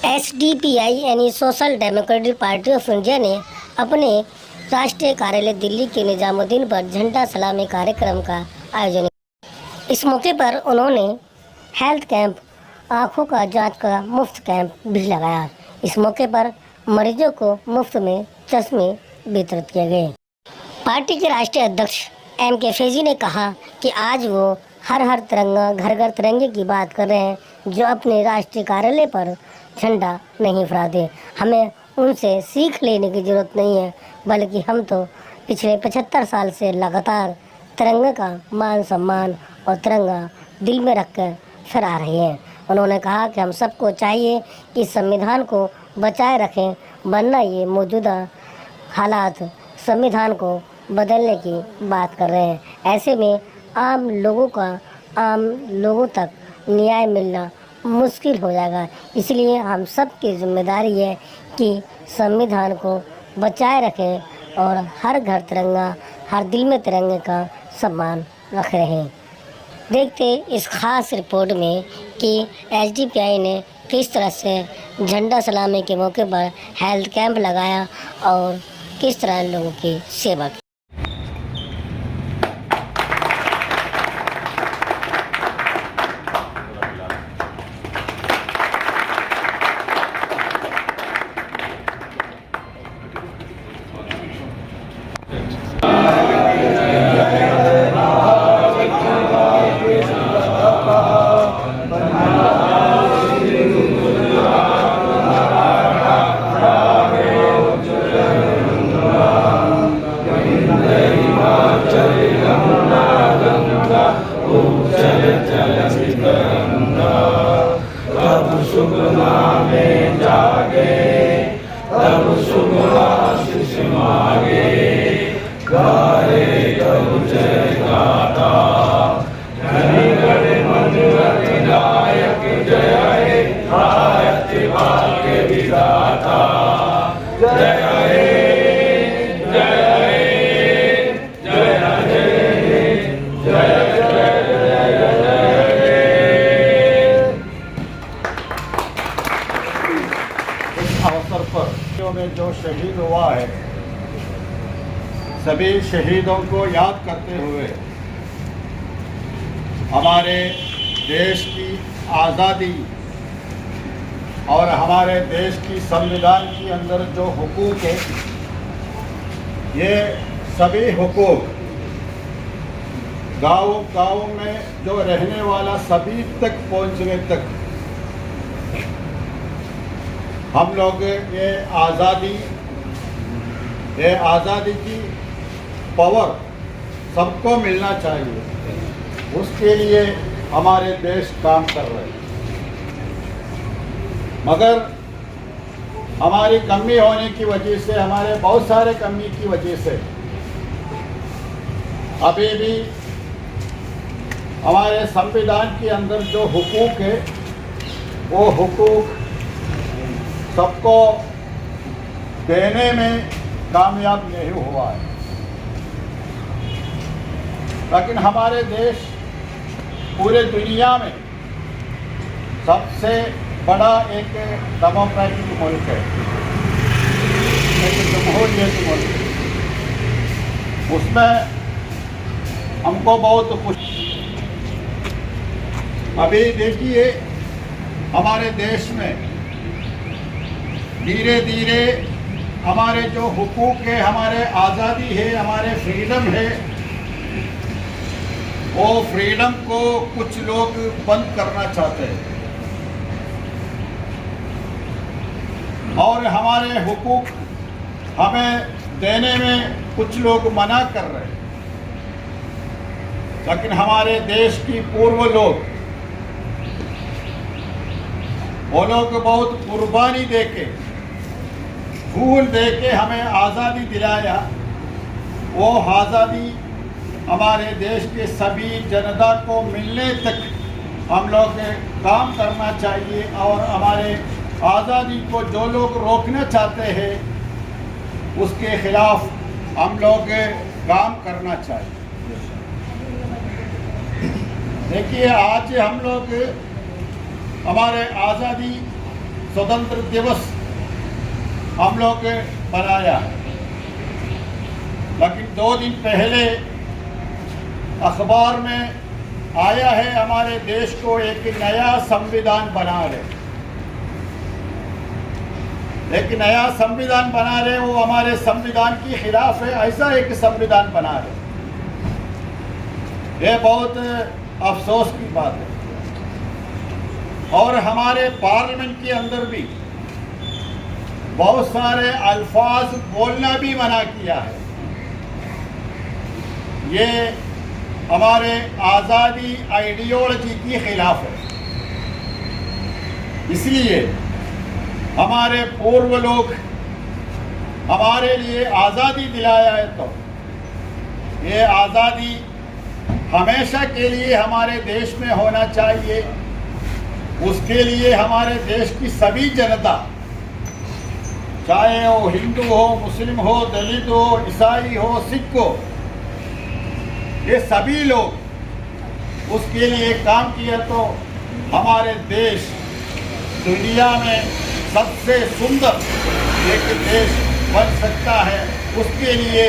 SDPI यानी social democratic party of India ने अपने राष्ट्रीय कार्यालय दिल्ली के निजामुद्दीन पर झंडा सलामी कार्यक्रम का आयोजन किया। इस मौके पर उन्होंने हेल्थ कैंप, आँखों का जांच का मुफ्त कैंप भी लगाया। इस मौके पर मरीजों को मुफ्त में चश्मे वितरित किए गए। पार्टी के राष्ट्रीय अध्यक्ष MK फैजी ने कहा कि आज वो हर तिरंगा, घर घर तिरंगे की बात कर रहे हैं, जो अपने राष्ट्रीय कार्यालय पर झंडा नहीं फहराते। हमें उनसे सीख लेने की ज़रूरत नहीं है, बल्कि हम तो पिछले 75 साल से लगातार तिरंगे का मान सम्मान और तिरंगा दिल में रखकर फहरा रहे हैं। उन्होंने कहा कि हम सबको चाहिए कि संविधान को बचाए रखें, वरना ये मौजूदा हालात संविधान को बदलने की बात कर रहे हैं। ऐसे में आम लोगों तक न्याय मिलना मुश्किल हो जाएगा। इसलिए हम सब की जिम्मेदारी है कि संविधान को बचाए रखें और हर घर तिरंगा, हर दिल में तिरंगे का सम्मान रख रहे हैं। देखते इस खास रिपोर्ट में कि SDPI ने किस तरह से झंडा सलामी के मौके पर हेल्थ कैंप लगाया और किस तरह लोगों की सेवा की। अवसर पर में जो शहीद हुआ है, सभी शहीदों को याद करते हुए हमारे देश की आज़ादी और हमारे देश की संविधान के अंदर जो हुकूक है, ये सभी हुकूक गाँव में जो रहने वाला सभी तक पहुँचने तक हम लोग ये आज़ादी की पावर सबको मिलना चाहिए। उसके लिए हमारे देश काम कर रहे हैं, मगर हमारी कमी होने की वजह से, हमारे बहुत सारे कमी की वजह से अभी भी हमारे संविधान के अंदर जो हुकूक है, वो हुकूक सबको देने में कामयाब नहीं हुआ है। लेकिन हमारे देश पूरे दुनिया में सबसे बड़ा एक डेमोक्रेटिक मुल्क है, एक जमहूरियत मुल्क है। उसमें हमको बहुत कुछ, अभी देखिए हमारे देश में धीरे धीरे हमारे जो हुकूक है, हमारे आज़ादी है, हमारे फ्रीडम है, वो फ्रीडम को कुछ लोग बंद करना चाहते हैं और हमारे हुकूक हमें देने में कुछ लोग मना कर रहे हैं। लेकिन हमारे देश की पूर्व लोग, वो लोग बहुत कुर्बानी देके, फूल देके हमें आज़ादी दिलाया। वो आज़ादी हमारे देश के सभी जनता को मिलने तक हम लोग काम करना चाहिए और हमारे आज़ादी को जो लोग रोकना चाहते हैं, उसके खिलाफ हम लोग काम करना चाहिए। देखिए आज हम लोग हमारे आज़ादी स्वतंत्र दिवस हम लोग मनाया है, लेकिन 2 दिन पहले अखबार में आया है हमारे देश को एक नया संविधान बना रहे, एक नया संविधान बना रहे, वो हमारे संविधान के खिलाफ है, ऐसा एक संविधान बना रहे। ये बहुत अफसोस की बात है। और हमारे पार्लियामेंट के अंदर भी बहुत सारे अल्फाज बोलना भी मना किया है। ये हमारे आज़ादी आइडियोलॉजी के खिलाफ है। इसलिए हमारे पूर्व लोग हमारे लिए आज़ादी दिलाया है, तो ये आज़ादी हमेशा के लिए हमारे देश में होना चाहिए। उसके लिए हमारे देश की सभी जनता, चाहे वो हिंदू हो, मुस्लिम हो, दलित हो, ईसाई हो, सिख हो, ये सभी लोग उसके लिए काम किया तो हमारे देश दुनिया में सबसे सुंदर एक देश बन सकता है। उसके लिए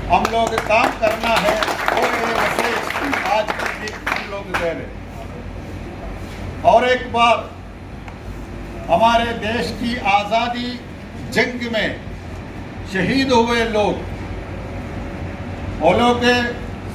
हम लोग काम करना है और ये मैसेज आज के दिन हम लोग दे रहे हैं। और एक बार हमारे देश की आज़ादी जंग में शहीद हुए लोग, वो लोग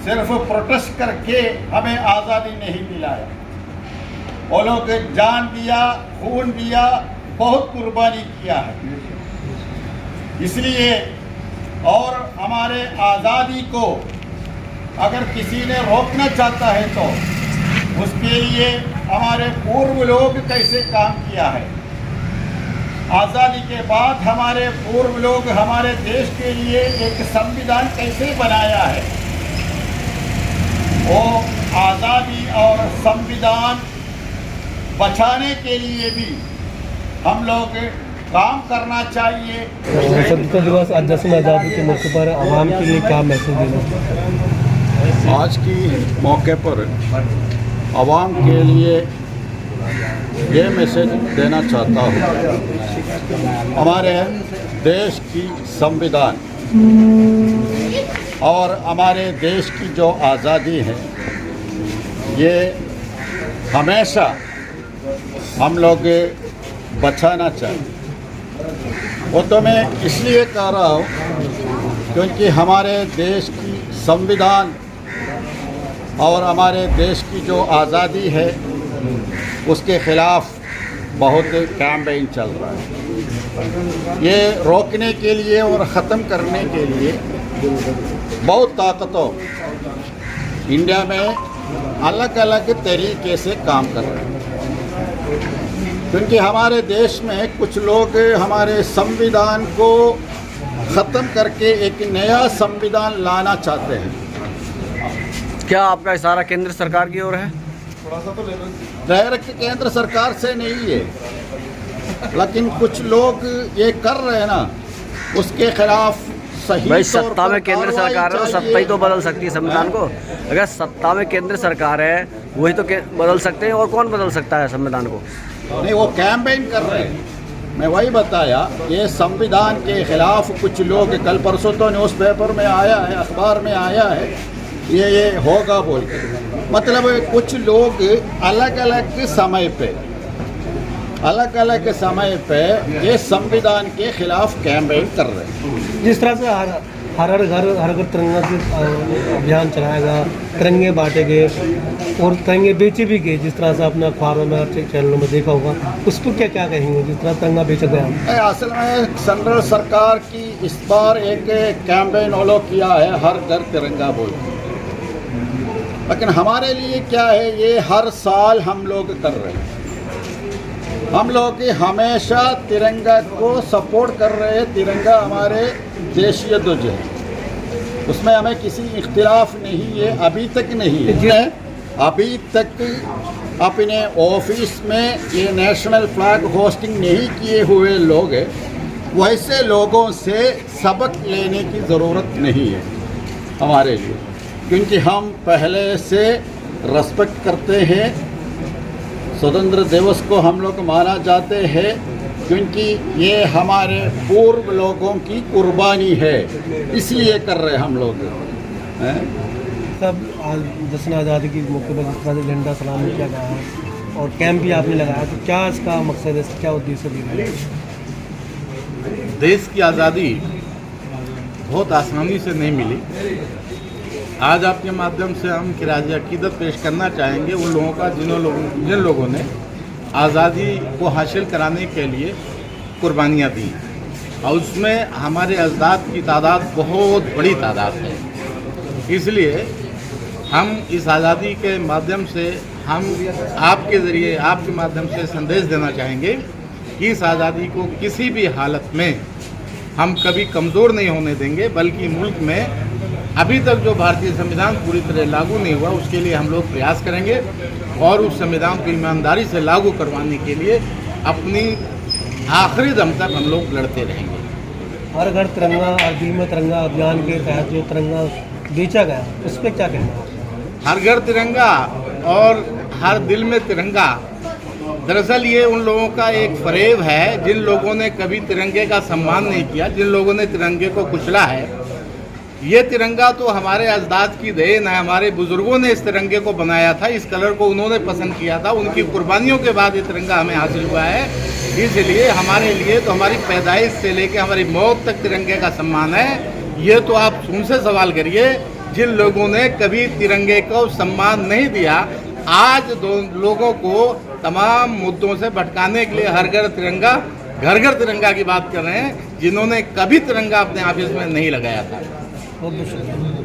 सिर्फ प्रोटेस्ट करके हमें आज़ादी नहीं दिलाया, वो लोग जान दिया, खून दिया, बहुत कुर्बानी किया है। इसलिए और हमारे आज़ादी को अगर किसी ने रोकना चाहता है तो उसके लिए हमारे पूर्व लोग कैसे काम किया है, आज़ादी के बाद हमारे पूर्व लोग हमारे देश के लिए एक संविधान कैसे बनाया है, वो आज़ादी और संविधान बचाने के लिए भी हम लोग काम करना चाहिए। स्वतंत्रता दिवस आज 10वीं आज़ादी के मौके पर आवाम के लिए क्या मैसेज देना? आज की मौके पर आवाम के लिए ये मैसेज देना चाहता हूँ, हमारे देश की संविधान और हमारे देश की जो आज़ादी है, ये हमेशा हम लोग बचाना चाहिए। वो तो मैं इसलिए कह रहा हूँ क्योंकि हमारे देश की संविधान और हमारे देश की जो आज़ादी है उसके ख़िलाफ़ बहुत कैंपेन चल रहा है। ये रोकने के लिए और ख़त्म करने के लिए बहुत ताकतों इंडिया में अलग अलग तरीके से काम कर रहे हैं, क्योंकि हमारे देश में कुछ लोग हमारे संविधान को ख़त्म करके एक नया संविधान लाना चाहते हैं। क्या आपका इशारा केंद्र सरकार की ओर है? डायरेक्ट केंद्र सरकार से नहीं है, लेकिन कुछ लोग ये कर रहे हैं ना, उसके खिलाफ सही भाई तौर सत्ता पर में केंद्र कार्रवाई सरकार है तो चाहिए। सत्ता ही तो बदल सकती है संविधान को। अगर सत्ता में केंद्र सरकार है वही तो बदल सकते हैं, और कौन बदल सकता है संविधान को? नहीं, वो कैंपेन कर रहे हैं। मैं वही बताया, ये संविधान के खिलाफ कुछ लोग, कल परसों तो न्यूज़पेपर में आया है, अखबार में आया है, ये होगा बोल के, मतलब कुछ लोग अलग अलग समय पे ये संविधान के खिलाफ कैंपेन कर रहे हैं। जिस तरह से हर घर तिरंगा के अभियान चलाएगा, तिरंगे बांटे गए और तिरंगे बेचे भी गए, जिस तरह से अपने अखबारों में चैनलों में देखा होगा, उस पर क्या क्या कहेंगे जिस तरह तिरंगा बेचा गया? असल में सेंट्रल सरकार की इस बार एक कैंपेन फॉलो किया है, हर घर तिरंगा बोल के। लेकिन हमारे लिए क्या है, ये हर साल हम लोग कर रहे हैं। हम लोग हमेशा तिरंगा को सपोर्ट कर रहे हैं। तिरंगा हमारे देशीय ध्वज है, उसमें हमें किसी इख्तिलाफ नहीं है, अभी तक नहीं है। अभी तक अपने ऑफिस में ये नेशनल फ्लैग होस्टिंग नहीं किए हुए लोग हैं, वैसे लोगों से सबक लेने की ज़रूरत नहीं है हमारे लिए, क्योंकि हम पहले से रेस्पेक्ट करते हैं स्वतंत्र दिवस को हम लोग माना जाते हैं क्योंकि ये हमारे पूर्व लोगों की कुर्बानी है, इसलिए कर रहे हम लोग हैं। सब आज जश्न आज़ादी की मौके पर जिस तरह से झंडा सलामी किया गया है और कैंप भी आपने लगाया, तो क्या इसका मकसद है, क्या उद्देश्य है? देश की आज़ादी बहुत आसानी से नहीं मिली। आज आपके माध्यम से हम खिराज अकीदत पेश करना चाहेंगे उन लोगों का जिन लोगों ने आज़ादी को हासिल कराने के लिए कुर्बानियाँ दी, और उसमें हमारे अजदाद की तादाद बहुत बड़ी तादाद है। इसलिए हम इस आज़ादी के माध्यम से हम आपके ज़रिए आपके माध्यम से संदेश देना चाहेंगे कि इस आज़ादी को किसी भी हालत में हम कभी कमज़ोर नहीं होने देंगे, बल्कि मुल्क में अभी तक जो भारतीय संविधान पूरी तरह लागू नहीं हुआ उसके लिए हम लोग प्रयास करेंगे और उस संविधान को ईमानदारी से लागू करवाने के लिए अपनी आखिरी दम तक हम लोग लड़ते रहेंगे। हर घर तिरंगा और दिल में तिरंगा अभियान के तहत जो तिरंगा बेचा गया, उस पर क्या कहना है? हर घर तिरंगा और हर दिल में तिरंगा, दरअसल ये उन लोगों का एक फरेब है जिन लोगों ने कभी तिरंगे का सम्मान नहीं किया, जिन लोगों ने तिरंगे को कुचला है। ये तिरंगा तो हमारे अजदाद की देन है, हमारे बुजुर्गों ने इस तिरंगे को बनाया था, इस कलर को उन्होंने पसंद किया था, उनकी कुर्बानियों के बाद ये तिरंगा हमें हासिल हुआ है। इसलिए हमारे लिए तो हमारी पैदाइश से लेकर हमारी मौत तक तिरंगे का सम्मान है। ये तो आप उनसे सवाल करिए जिन लोगों ने कभी तिरंगे को सम्मान नहीं दिया, आज दो लोगों को तमाम मुद्दों से भटकाने के लिए हर घर तिरंगा, घर घर तिरंगा की बात कर रहे हैं, जिन्होंने कभी तिरंगा अपने ऑफिस में नहीं लगाया था। बहुत बहुत शुक्रिया।